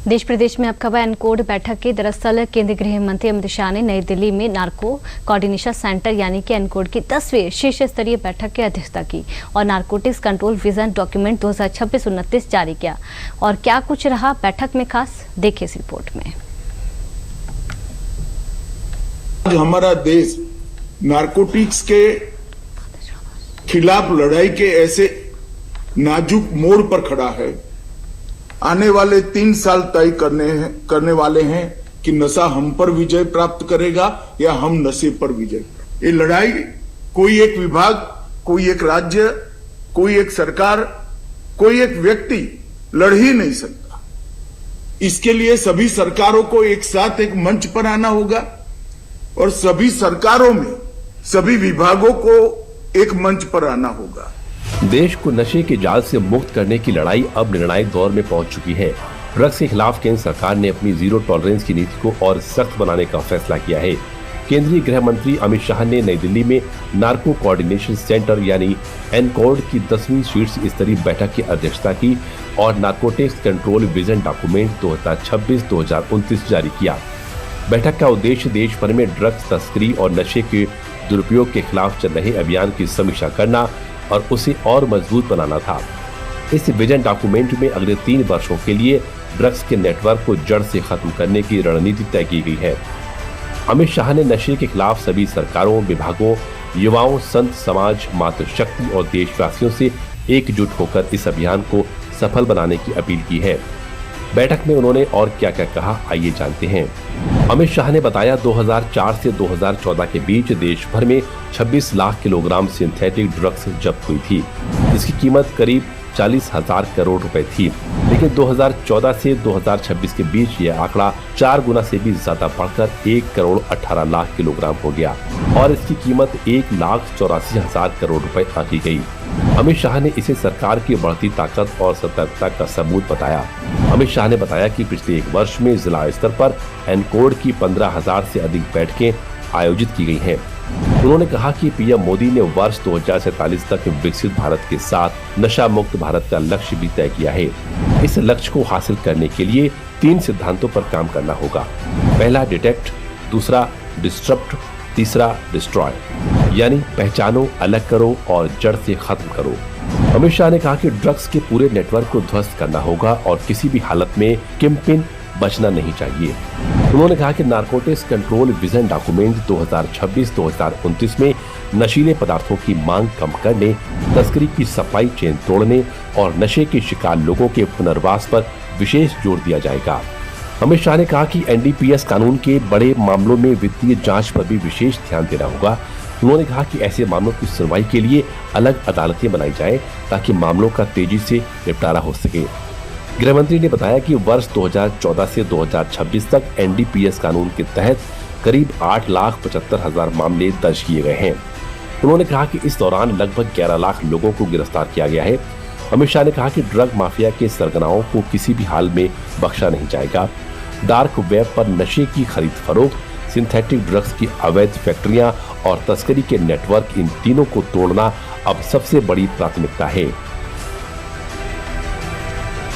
देश प्रदेश में अब खबर एनकोड बैठक की। दरअसल केंद्रीय गृह मंत्री अमित शाह ने नई दिल्ली में नार्को कोऑर्डिनेशन सेंटर यानी कि एनकोड की 10वीं शीर्ष स्तरीय बैठक की अध्यक्षता की और नारकोटिक्स कंट्रोल विजन डॉक्यूमेंट 2026-29 जारी किया। और क्या कुछ रहा बैठक में खास, देखिए इस रिपोर्ट में। आज हमारा देश नारकोटिक्स के खिलाफ लड़ाई के ऐसे नाजुक मोड़ पर खड़ा है। आने वाले 3 साल तय करने वाले हैं कि नशा हम पर विजय प्राप्त करेगा या हम नशे पर विजय। ये लड़ाई कोई एक विभाग, कोई एक राज्य, कोई एक सरकार, कोई एक व्यक्ति लड़ ही नहीं सकता। इसके लिए सभी सरकारों को एक साथ एक मंच पर आना होगा और सभी सरकारों में सभी विभागों को एक मंच पर आना होगा। देश को नशे के जाल से मुक्त करने की लड़ाई अब निर्णायक दौर में पहुंच चुकी है। ड्रग्स के खिलाफ केंद्र सरकार ने अपनी जीरो टॉलरेंस की नीति को और सख्त बनाने का फैसला किया है। केंद्रीय गृह मंत्री अमित शाह ने नई दिल्ली में नार्को कोऑर्डिनेशन सेंटर यानी एनकोड की 10वीं शीर्ष स्तरीय बैठक की अध्यक्षता की और नारकोटिक्स कंट्रोल विजन डॉक्यूमेंट 2026-2029 जारी किया। बैठक का उद्देश्य देश भर में ड्रग्स तस्करी और नशे के दुरुपयोग के खिलाफ चल रहे अभियान की समीक्षा करना और उसे और मजबूत बनाना था। इस विजन डॉक्यूमेंट में अगले 3 वर्षों के लिए ड्रग्स के नेटवर्क को जड़ से खत्म करने की रणनीति तय की गई है। अमित शाह ने नशे के खिलाफ सभी सरकारों, विभागों, युवाओं, संत समाज, मातृशक्ति और देशवासियों से एकजुट होकर इस अभियान को सफल बनाने की अपील की है। बैठक में उन्होंने और क्या क्या कहा, आइए जानते हैं। अमित शाह ने बताया 2004 से 2014 के बीच देश भर में 26 लाख किलोग्राम सिंथेटिक ड्रग्स जब्त हुई थी, जिसकी कीमत करीब 40,000 करोड़ रुपए थी। लेकिन 2014 से 2026 के बीच यह आंकड़ा 4 गुना से भी ज्यादा बढ़कर 1 करोड़ 18 लाख किलोग्राम हो गया और इसकी कीमत 1,84,000 करोड़ रुपए आंकी गई। अमित शाह ने इसे सरकार की बढ़ती ताकत और सतर्कता का सबूत बताया। अमित शाह ने बताया कि पिछले 1 वर्ष में जिला स्तर पर एनकोड की 15,000 से अधिक बैठकें आयोजित की गई हैं। उन्होंने कहा कि पीएम मोदी ने वर्ष 2047 तक विकसित भारत के साथ नशा मुक्त भारत का लक्ष्य भी तय किया है। इस लक्ष्य को हासिल करने के लिए 3 सिद्धांतों पर काम करना होगा। पहला डिटेक्ट, दूसरा डिस्ट्रप्ट, तीसरा डिस्ट्रॉय, यानी पहचानो, अलग करो और जड़ से खत्म करो। अमित शाह ने कहा कि ड्रग्स के पूरे नेटवर्क को ध्वस्त करना होगा और किसी भी हालत में किंगपिन बचना नहीं चाहिए। उन्होंने कहा कि नारकोटिक्स कंट्रोल विजन डॉक्यूमेंट 2026-2029 में नशीले पदार्थों की मांग कम करने, तस्करी की सप्लाई चेन तोड़ने और नशे के शिकार लोगों के पुनर्वास पर विशेष जोर दिया जाएगा। अमित शाह ने कहा कि एनडीपीएस कानून के बड़े मामलों में वित्तीय जांच पर भी विशेष ध्यान देना होगा। उन्होंने कहा कि ऐसे मामलों की सुनवाई के लिए अलग अदालतें बनाई जाएं ताकि मामलों का तेजी से निपटारा हो सके। गृह मंत्री ने बताया कि वर्ष 2014 से 2026 तक एनडीपीएस कानून के तहत करीब 8,75,000 मामले दर्ज किए गए हैं। उन्होंने कहा कि इस दौरान लगभग 11 लाख लोगों को गिरफ्तार किया गया है। अमित शाह ने कहा कि ड्रग माफिया के सरगनाओं को किसी भी हाल में बख्शा नहीं जाएगा। डार्क वेब पर नशे की खरीद फरोख्त, सिंथेटिक ड्रग्स की अवैध फैक्ट्रियां और तस्करी के नेटवर्क, इन तीनों को तोड़ना अब सबसे बड़ी प्राथमिकता है।